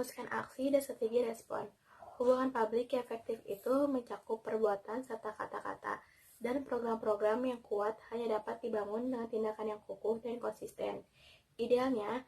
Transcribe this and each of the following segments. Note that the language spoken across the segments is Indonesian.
merumuskan aksi dan strategi respon. Hubungan publik yang efektif itu mencakup perbuatan serta kata-kata, dan program-program yang kuat hanya dapat dibangun dengan tindakan yang kukuh dan konsisten. Idealnya,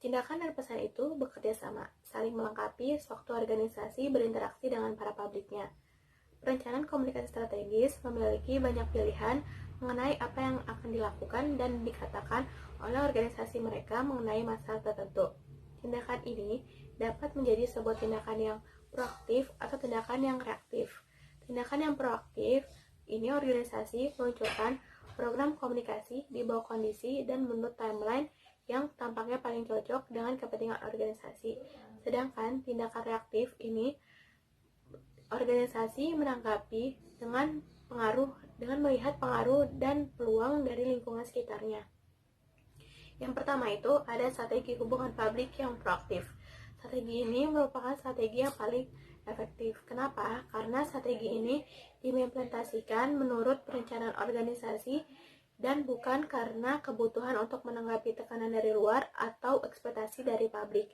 tindakan dan pesan itu bekerja sama, saling melengkapi sewaktu organisasi berinteraksi dengan para publiknya. Perencanaan komunikasi strategis memiliki banyak pilihan mengenai apa yang akan dilakukan dan dikatakan oleh organisasi mereka mengenai masalah tertentu. Tindakan ini dapat menjadi sebuah tindakan yang proaktif atau tindakan yang reaktif. Tindakan yang proaktif ini organisasi meluncurkan program komunikasi di bawah kondisi dan menurut timeline yang tampaknya paling cocok dengan kepentingan organisasi. Sedangkan tindakan reaktif ini organisasi menanggapi dengan melihat pengaruh dan peluang dari lingkungan sekitarnya. Yang pertama itu ada strategi hubungan publik yang proaktif. Strategi ini merupakan strategi yang paling efektif. Kenapa? Karena strategi ini diimplementasikan menurut perencanaan organisasi dan bukan karena kebutuhan untuk menanggapi tekanan dari luar atau ekspektasi dari publik.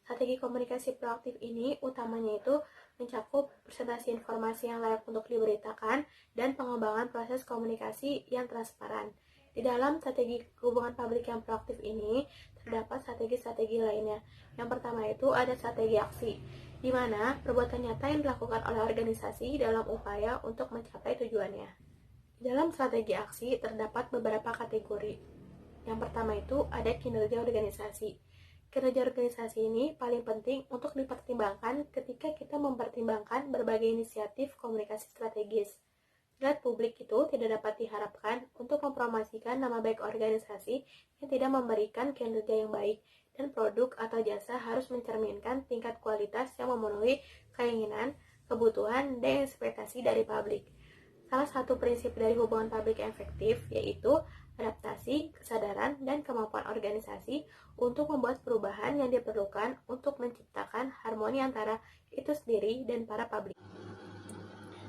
Strategi komunikasi proaktif ini utamanya itu mencakup presentasi informasi yang layak untuk diberitakan dan pengembangan proses komunikasi yang transparan. Di dalam strategi hubungan publik yang proaktif ini terdapat strategi-strategi lainnya. Yang pertama itu ada strategi aksi, di mana perbuatan nyata yang dilakukan oleh organisasi dalam upaya untuk mencapai tujuannya. Dalam strategi aksi terdapat beberapa kategori. Yang pertama itu ada kinerja organisasi. Kinerja organisasi ini paling penting untuk dipertimbangkan ketika kita mempertimbangkan berbagai inisiatif komunikasi strategis. Dilihat publik itu tidak dapat diharapkan untuk mempromosikan nama baik organisasi yang tidak memberikan kinerja yang baik, dan produk atau jasa harus mencerminkan tingkat kualitas yang memenuhi keinginan, kebutuhan, dan ekspektasi dari publik. Salah satu prinsip dari hubungan publik yang efektif yaitu adaptasi, kesadaran, dan kemampuan organisasi untuk membuat perubahan yang diperlukan untuk menciptakan harmoni antara itu sendiri dan para publik.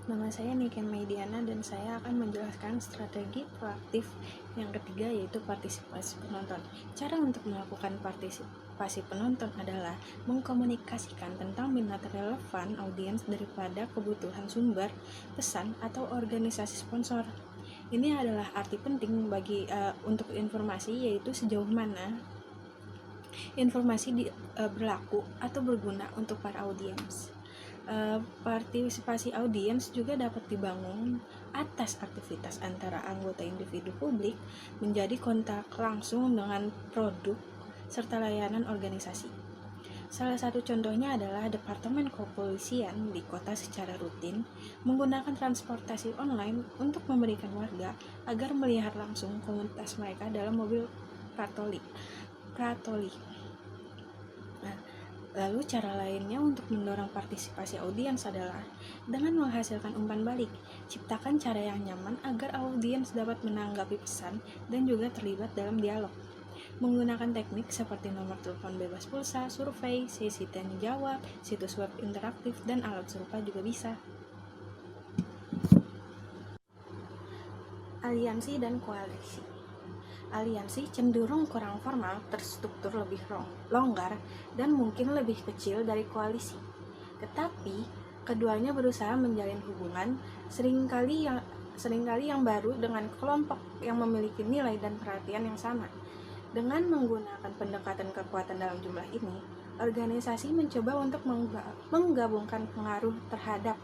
Nama saya Niken Mediana dan saya akan menjelaskan strategi proaktif yang ketiga yaitu partisipasi penonton. Cara untuk melakukan partisipasi penonton adalah mengkomunikasikan tentang minat relevan audiens daripada kebutuhan sumber, pesan, atau organisasi sponsor. Ini adalah arti penting bagi untuk informasi, yaitu sejauh mana informasi berlaku atau berguna untuk para audiens. Partisipasi audiens juga dapat dibangun atas aktivitas antara anggota individu publik menjadi kontak langsung dengan produk serta layanan organisasi. Salah satu contohnya adalah Departemen Kepolisian di kota secara rutin menggunakan transportasi online untuk memberikan warga agar melihat langsung komunitas mereka dalam mobil patroli. Lalu cara lainnya untuk mendorong partisipasi audiens adalah dengan menghasilkan umpan balik. Ciptakan cara yang nyaman agar audiens dapat menanggapi pesan dan juga terlibat dalam dialog. Menggunakan teknik seperti nomor telepon bebas pulsa, survei, sesi tanya jawab, situs web interaktif, dan alat serupa juga bisa. Aliansi dan koalisi. Aliansi cenderung kurang formal, terstruktur lebih longgar, dan mungkin lebih kecil dari koalisi. Tetapi, keduanya berusaha menjalin hubungan seringkali yang baru dengan kelompok yang memiliki nilai dan perhatian yang sama. Dengan menggunakan pendekatan kekuatan dalam jumlah ini, organisasi mencoba untuk menggabungkan pengaruh terhadap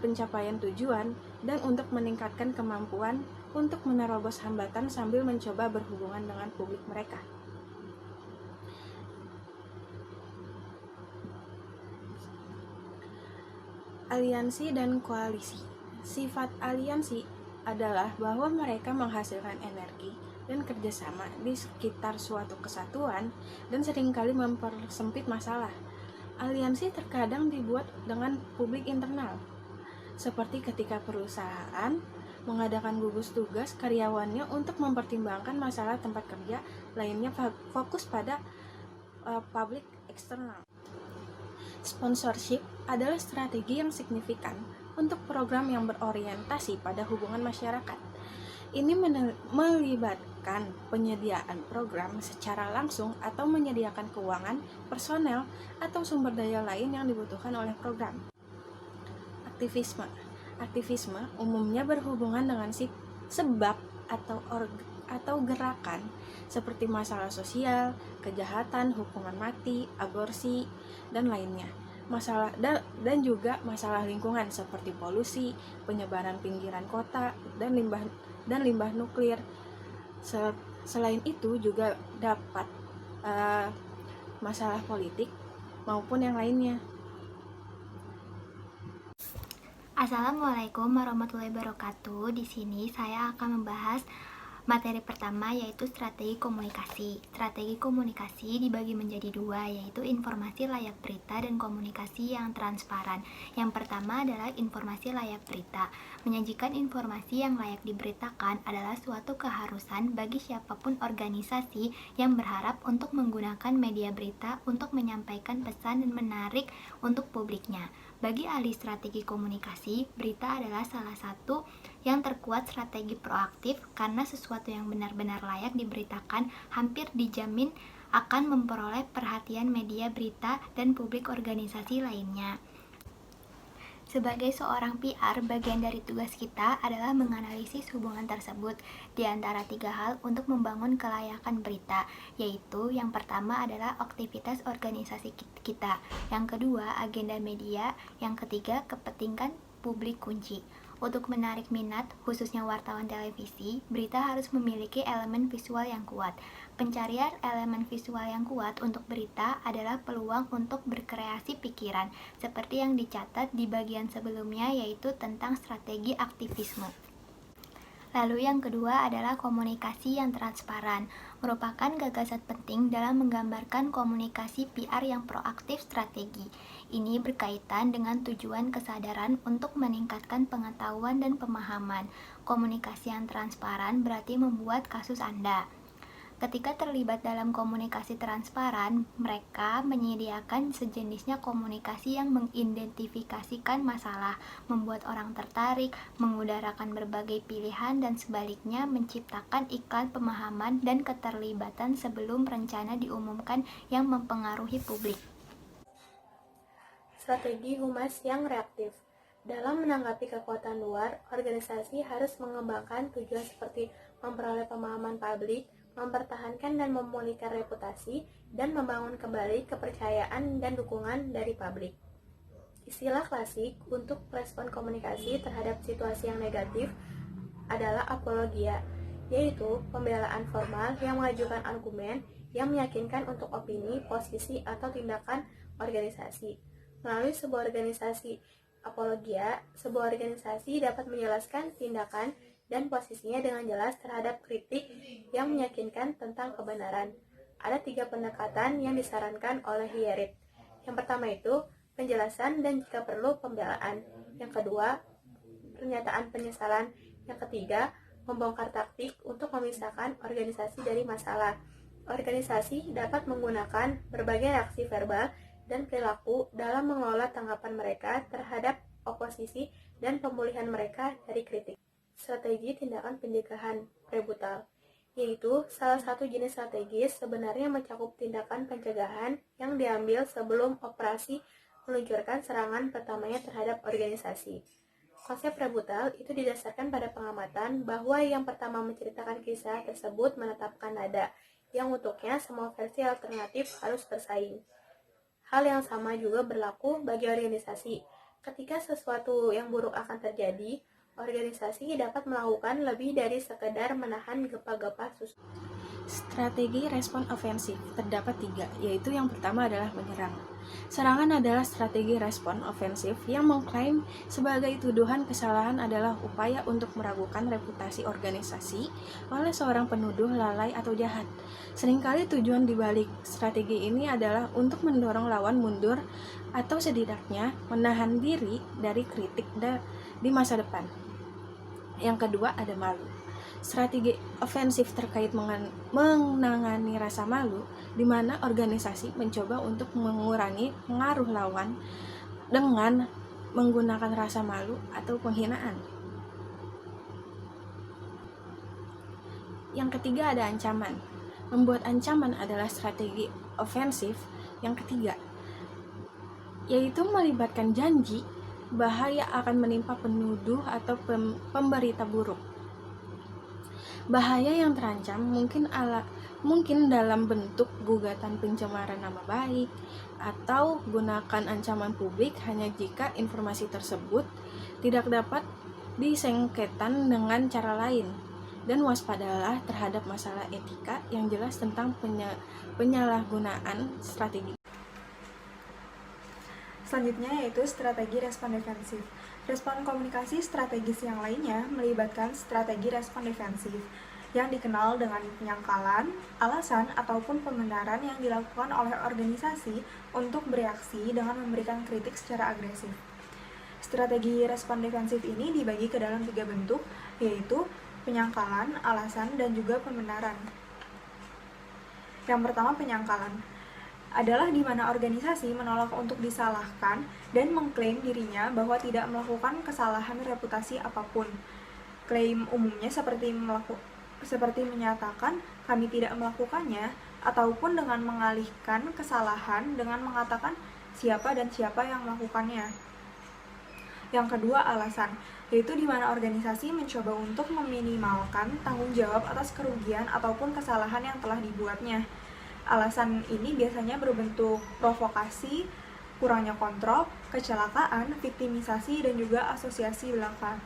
pencapaian tujuan dan untuk meningkatkan kemampuan untuk menerobos hambatan sambil mencoba berhubungan dengan publik mereka. Aliansi dan koalisi. Sifat aliansi adalah bahwa mereka menghasilkan energi dan kerjasama di sekitar suatu kesatuan dan seringkali mempersempit masalah. Aliansi terkadang dibuat dengan publik internal, seperti ketika perusahaan mengadakan gugus tugas karyawannya untuk mempertimbangkan masalah tempat kerja, lainnya fokus pada publik eksternal. Sponsorship adalah strategi yang signifikan untuk program yang berorientasi pada hubungan masyarakat. Ini melakukan penyediaan program secara langsung atau menyediakan keuangan, personel, atau sumber daya lain yang dibutuhkan oleh program. Aktivisme. Aktivisme umumnya berhubungan dengan sebab atau gerakan seperti masalah sosial, kejahatan, hukuman mati, aborsi, dan lainnya. Dan juga masalah lingkungan seperti polusi, penyebaran pinggiran kota, dan limbah nuklir. Selain itu juga dapat masalah politik maupun yang lainnya. Assalamualaikum warahmatullahi wabarakatuh. Di sini saya akan membahas materi pertama, yaitu strategi komunikasi. Strategi komunikasi dibagi menjadi dua, yaitu informasi layak berita dan komunikasi yang transparan. Yang pertama adalah informasi layak berita. Menyajikan informasi yang layak diberitakan adalah suatu keharusan bagi siapapun organisasi yang berharap untuk menggunakan media berita untuk menyampaikan pesan dan menarik untuk publiknya. Bagi ahli strategi komunikasi, berita adalah salah satu yang terkuat strategi proaktif karena sesuatu yang benar-benar layak diberitakan hampir dijamin akan memperoleh perhatian media berita dan publik organisasi lainnya. Sebagai seorang PR, bagian dari tugas kita adalah menganalisis hubungan tersebut di antara tiga hal untuk membangun kelayakan berita, yaitu yang pertama adalah aktivitas organisasi kita, yang kedua agenda media, yang ketiga kepentingan publik kunci. Untuk menarik minat, khususnya wartawan televisi, berita harus memiliki elemen visual yang kuat. Pencarian elemen visual yang kuat untuk berita adalah peluang untuk berkreasi pikiran, seperti yang dicatat di bagian sebelumnya, yaitu tentang strategi aktivisme. Lalu yang kedua adalah komunikasi yang transparan, merupakan gagasan penting dalam menggambarkan komunikasi PR yang proaktif strategi. Ini berkaitan dengan tujuan kesadaran untuk meningkatkan pengetahuan dan pemahaman. Komunikasi yang transparan berarti membuat kasus Anda. Ketika terlibat dalam komunikasi transparan, mereka menyediakan sejenisnya komunikasi yang mengidentifikasikan masalah, membuat orang tertarik, mengudarakan berbagai pilihan, dan sebaliknya menciptakan iklan pemahaman dan keterlibatan sebelum rencana diumumkan yang mempengaruhi publik. Strategi humas yang reaktif. Dalam menanggapi kekuatan luar, organisasi harus mengembangkan tujuan seperti memperoleh pemahaman publik, mempertahankan dan memulihkan reputasi, dan membangun kembali kepercayaan dan dukungan dari publik. Istilah klasik untuk respon komunikasi terhadap situasi yang negatif adalah apologia, yaitu pembelaan formal yang mengajukan argumen yang meyakinkan untuk opini, posisi, atau tindakan organisasi. Melalui sebuah organisasi apologia, sebuah organisasi dapat menjelaskan tindakan dan posisinya dengan jelas terhadap kritik yang meyakinkan tentang kebenaran. Ada 3 pendekatan yang disarankan oleh Hierit. Yang pertama itu penjelasan dan jika perlu pembelaan. Yang kedua, pernyataan penyesalan. Yang ketiga, membongkar taktik untuk memisahkan organisasi dari masalah. Organisasi dapat menggunakan berbagai reaksi verbal dan perilaku dalam mengelola tanggapan mereka terhadap oposisi dan pemulihan mereka dari kritik. Strategi tindakan pencegahan prebutal, yaitu salah satu jenis strategis sebenarnya mencakup tindakan pencegahan yang diambil sebelum operasi meluncurkan serangan pertamanya terhadap organisasi. Konsep prebutal itu didasarkan pada pengamatan bahwa yang pertama menceritakan kisah tersebut menetapkan nada, yang untuknya semua versi alternatif harus bersaing. Hal yang sama juga berlaku bagi organisasi. Ketika sesuatu yang buruk akan terjadi, organisasi dapat melakukan lebih dari sekedar menahan gepa-gepa susu. Strategi respon ofensif terdapat 3, yaitu yang pertama adalah menyerang. Serangan adalah strategi respon ofensif yang mengklaim sebagai tuduhan kesalahan adalah upaya untuk meragukan reputasi organisasi oleh seorang penuduh lalai atau jahat. Seringkali tujuan dibalik strategi ini adalah untuk mendorong lawan mundur atau setidaknya menahan diri dari kritik di masa depan. Yang kedua ada malu. Strategi ofensif terkait menangani rasa malu, di mana organisasi mencoba untuk mengurangi pengaruh lawan dengan menggunakan rasa malu atau penghinaan. Yang ketiga ada ancaman. Membuat ancaman adalah strategi ofensif yang ketiga, yaitu melibatkan janji bahaya akan menimpa penuduh atau pemberita buruk. Bahaya yang terancam mungkin dalam bentuk gugatan pencemaran nama baik, atau gunakan ancaman publik hanya jika informasi tersebut tidak dapat disengketan dengan cara lain. Dan waspadalah terhadap masalah etika yang jelas tentang penyalahgunaan strategi. Selanjutnya yaitu strategi respon defensif. Respon komunikasi strategis yang lainnya melibatkan strategi respon defensif yang dikenal dengan penyangkalan, alasan, ataupun pembenaran yang dilakukan oleh organisasi untuk bereaksi dengan memberikan kritik secara agresif. Strategi respon defensif ini dibagi ke dalam 3 bentuk, yaitu penyangkalan, alasan, dan juga pembenaran. Yang pertama, penyangkalan adalah di mana organisasi menolak untuk disalahkan dan mengklaim dirinya bahwa tidak melakukan kesalahan reputasi apapun. Klaim umumnya seperti menyatakan kami tidak melakukannya, ataupun dengan mengalihkan kesalahan dengan mengatakan siapa dan siapa yang melakukannya. Yang kedua, alasan, yaitu di mana organisasi mencoba untuk meminimalkan tanggung jawab atas kerugian ataupun kesalahan yang telah dibuatnya. Alasan ini biasanya berbentuk provokasi, kurangnya kontrol, kecelakaan, viktimisasi, dan juga asosiasi belaka.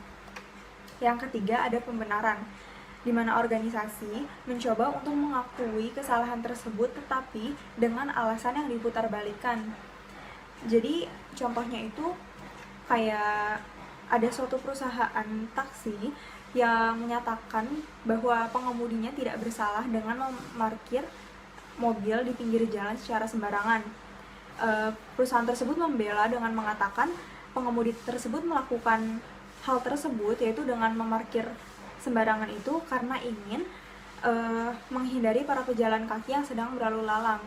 Yang ketiga ada pembenaran, di mana organisasi mencoba untuk mengakui kesalahan tersebut tetapi dengan alasan yang diputarbalikkan. Jadi contohnya itu kayak ada suatu perusahaan taksi yang menyatakan bahwa pengemudinya tidak bersalah dengan memarkir mobil di pinggir jalan secara sembarangan. Perusahaan tersebut membela dengan mengatakan pengemudi tersebut melakukan hal tersebut, yaitu dengan memarkir sembarangan itu karena ingin menghindari para pejalan kaki yang sedang berlalu lalang.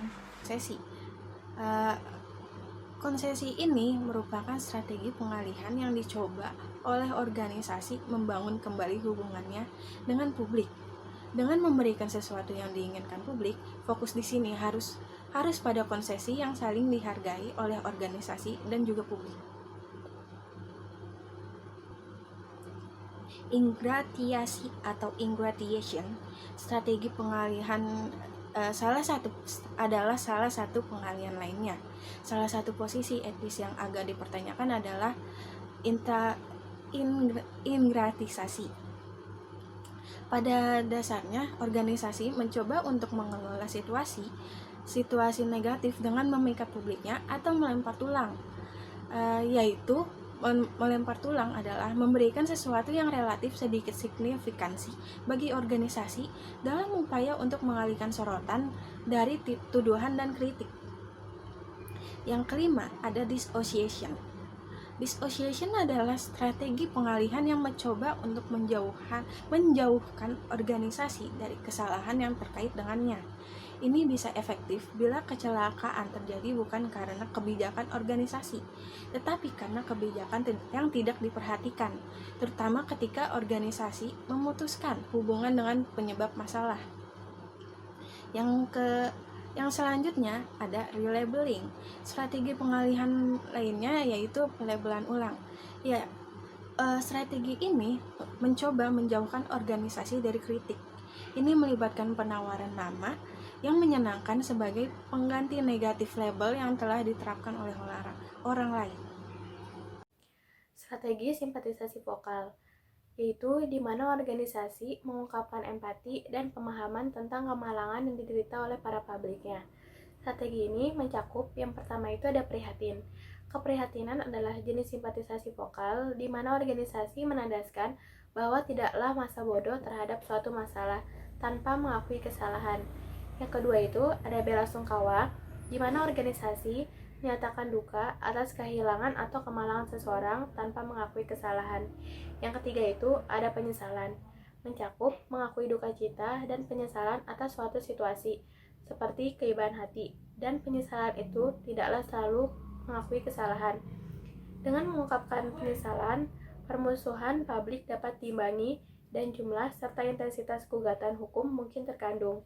Konsesi ini merupakan strategi pengalihan yang dicoba oleh organisasi membangun kembali hubungannya dengan publik. Dengan memberikan sesuatu yang diinginkan publik, fokus di sini harus pada konsesi yang saling dihargai oleh organisasi dan juga publik. Ingratiasi atau ingratiation, strategi pengalihan salah satu pengalihan lainnya. Salah satu posisi etis yang agak dipertanyakan adalah ingratisasi. Pada dasarnya, organisasi mencoba untuk mengelola situasi negatif dengan memikat publiknya atau melempar tulang. Yaitu melempar tulang adalah memberikan sesuatu yang relatif sedikit signifikansi bagi organisasi dalam upaya untuk mengalihkan sorotan dari tuduhan dan kritik. Yang kelima ada dissociation. Dissociation adalah strategi pengalihan yang mencoba untuk menjauhkan organisasi dari kesalahan yang terkait dengannya. Ini bisa efektif bila kecelakaan terjadi bukan karena kebijakan organisasi, tetapi karena kebijakan yang tidak diperhatikan, terutama ketika organisasi memutuskan hubungan dengan penyebab masalah. Yang selanjutnya ada relabeling. Strategi pengalihan lainnya yaitu pelabelan ulang. Strategi ini mencoba menjauhkan organisasi dari kritik. Ini melibatkan penawaran nama yang menyenangkan sebagai pengganti negatif label yang telah diterapkan oleh orang lain. Strategi simpatisasi vokal, yaitu di mana organisasi mengungkapkan empati dan pemahaman tentang kemalangan yang diderita oleh para publiknya. Strategi ini mencakup yang pertama itu ada prihatin. Keprihatinan adalah jenis simpatisasi vokal di mana organisasi menandaskan bahwa tidaklah masa bodoh terhadap suatu masalah tanpa mengakui kesalahan. Yang kedua itu ada belasungkawa, di mana organisasi menyatakan duka atas kehilangan atau kemalangan seseorang tanpa mengakui kesalahan. Yang ketiga itu ada penyesalan, mencakup mengakui duka cita dan penyesalan atas suatu situasi, seperti keibahan hati, dan penyesalan itu tidaklah selalu mengakui kesalahan. Dengan mengungkapkan penyesalan, permusuhan publik dapat diimbangi dan jumlah serta intensitas gugatan hukum mungkin terkandung.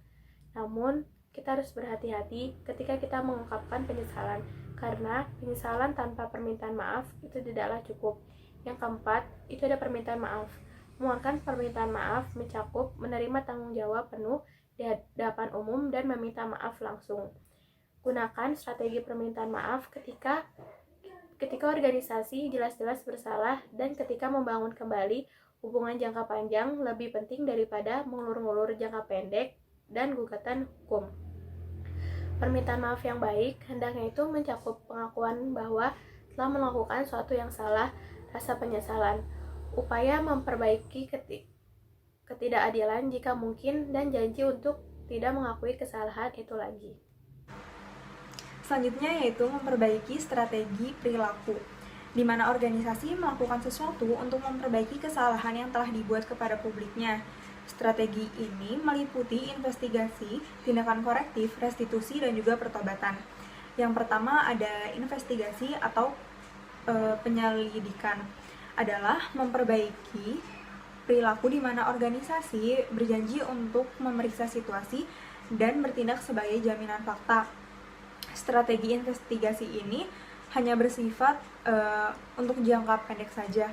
Namun, kita harus berhati-hati ketika kita mengungkapkan penyesalan, karena penyesalan tanpa permintaan maaf itu tidaklah cukup. Yang keempat, itu ada permintaan maaf. Mengeluarkan permintaan maaf mencakup menerima tanggung jawab penuh di hadapan umum dan meminta maaf langsung. Gunakan strategi permintaan maaf ketika organisasi jelas-jelas bersalah dan ketika membangun kembali hubungan jangka panjang lebih penting daripada mengulur-ngulur jangka pendek dan gugatan hukum. Permintaan maaf yang baik hendaknya itu mencakup pengakuan bahwa telah melakukan suatu yang salah, rasa penyesalan, upaya memperbaiki ketidakadilan jika mungkin, dan janji untuk tidak mengakui kesalahan itu lagi. Selanjutnya yaitu memperbaiki strategi perilaku, di mana organisasi melakukan sesuatu untuk memperbaiki kesalahan yang telah dibuat kepada publiknya. Strategi ini meliputi investigasi, tindakan korektif, restitusi, dan juga pertobatan. Yang pertama ada investigasi atau penyelidikan, adalah memperbaiki perilaku di mana organisasi berjanji untuk memeriksa situasi dan bertindak sebagai jaminan fakta. Strategi investigasi ini hanya bersifat untuk jangka pendek saja.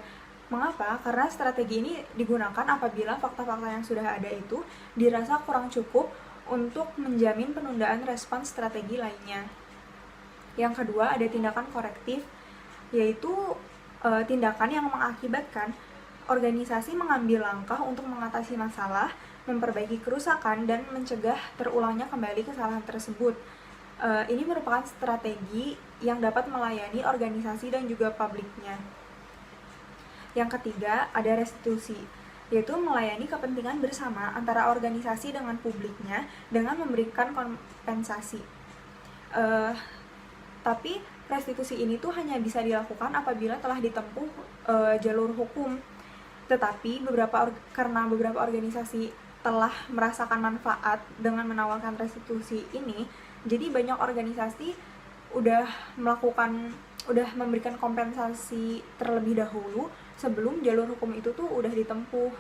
Mengapa? Karena strategi ini digunakan apabila fakta-fakta yang sudah ada itu dirasa kurang cukup untuk menjamin penundaan respons strategi lainnya. Yang kedua ada tindakan korektif, yaitu tindakan yang mengakibatkan organisasi mengambil langkah untuk mengatasi masalah, memperbaiki kerusakan, dan mencegah terulangnya kembali kesalahan tersebut. Ini merupakan strategi yang dapat melayani organisasi dan juga publiknya. Yang ketiga, ada restitusi, yaitu melayani kepentingan bersama antara organisasi dengan publiknya dengan memberikan kompensasi. Tapi restitusi ini tuh hanya bisa dilakukan apabila telah ditempuh jalur hukum. Tetapi karena beberapa organisasi telah merasakan manfaat dengan menawarkan restitusi ini, jadi banyak organisasi udah memberikan kompensasi terlebih dahulu sebelum jalur hukum itu tuh udah ditempuh.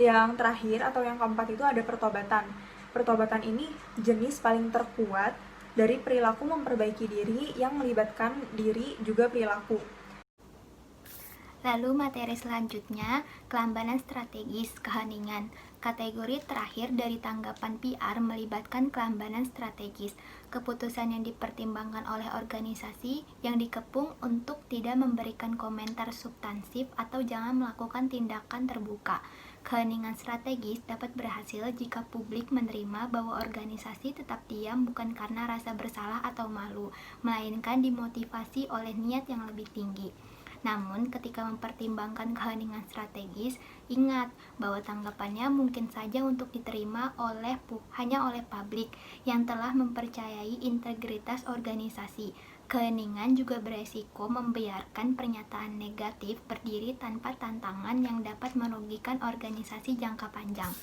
Yang terakhir atau yang keempat itu ada pertobatan. Pertobatan ini jenis paling terkuat dari perilaku memperbaiki diri yang melibatkan diri juga perilaku. Lalu materi selanjutnya, kelambanan strategis keheningan. Kategori terakhir dari tanggapan PR melibatkan kelambanan strategis, keputusan yang dipertimbangkan oleh organisasi yang dikepung untuk tidak memberikan komentar substansif atau jangan melakukan tindakan terbuka. Keheningan strategis dapat berhasil jika publik menerima bahwa organisasi tetap diam bukan karena rasa bersalah atau malu, melainkan dimotivasi oleh niat yang lebih tinggi. Namun, ketika mempertimbangkan keheningan strategis, ingat bahwa tanggapannya mungkin saja untuk diterima hanya oleh publik yang telah mempercayai integritas organisasi. Keheningan juga beresiko membiarkan pernyataan negatif berdiri tanpa tantangan yang dapat merugikan organisasi jangka panjang.